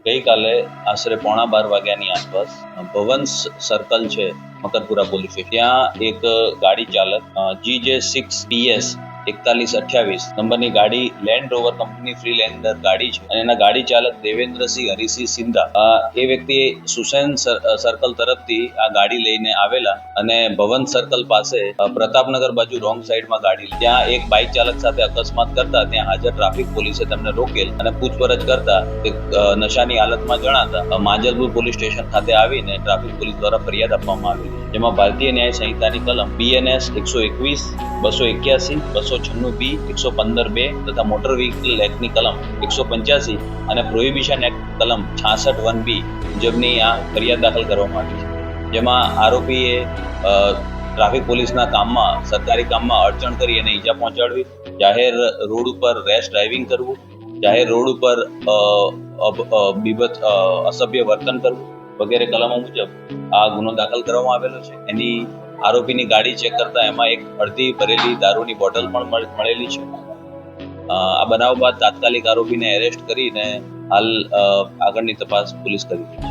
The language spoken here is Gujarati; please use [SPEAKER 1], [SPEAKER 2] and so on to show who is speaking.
[SPEAKER 1] ગઈકાલે આશરે 11:15 વાગ્યાની આસપાસ ભવન સર્કલ છે મકરપુરા પોલીસ સ્ટેશન, ત્યાં એક ગાડી ચાલક GJ6PS 4128 નંબરની ગાડી લેન્ડ રોવર કંપની ફ્રીલેન્ડર ગાડી છે અને એના ગાડી ચાલક દેવેન્દ્રસિંહ હરિસિંહ સિંધા એ વ્યક્તિ સુસેન સર્કલ તરફથી આ ગાડી લઈને આવેલા અને ભવન સર્કલ પાસે પ્રતાપનગર બાજુ રોંગ સાઈડમાં ગાડી ત્યાં એક બાઇક ચાલક સાથે અકસ્માત કરતા ત્યાં હાજર ટ્રાફિક પોલીસે તેમને રોકેલ અને પૂછપરછ કરતા તે નશાની હાલતમાં જણાતા માંજલપુર પોલીસ સ્ટેશન ખાતે આવીને ટ્રાફિક પોલીસ દ્વારા ફરિયાદ આપવામાં આવી, જેમાં ભારતીય ન્યાય સંહિતાની કલમ BNS 121, 281, 296B, 115(2) તથા મોટર વ્હીકલ એક્ટની કલમ 185 અને પ્રોહિબિશન એક્ટ કલમ 66(1)B મુજબની આ ફરિયાદ દાખલ કરવામાં આવી છે, જેમાં આરોપીએ ટ્રાફિક પોલીસના કામમાં સરકારી કામમાં અડચણ કરી અને ઈજા પહોંચાડવી, જાહેર રોડ ઉપર રેશ ડ્રાઇવિંગ કરવું, જાહેર રોડ ઉપર અસભ્ય વર્તન કરવું વગેરે કલમો મુજબ આ ગુનો દાખલ કરવામાં આવેલો છે. એની આરોપીની ગાડી ચેક કરતા એમાં એક અડધી ભરેલી દારૂની બોટલ પણ મળેલી છે. આ બનાવ બાદ તાત્કાલિક આરોપીને એરેસ્ટ કરીને હાલ આગળની તપાસ પોલીસ કરી રહી છે.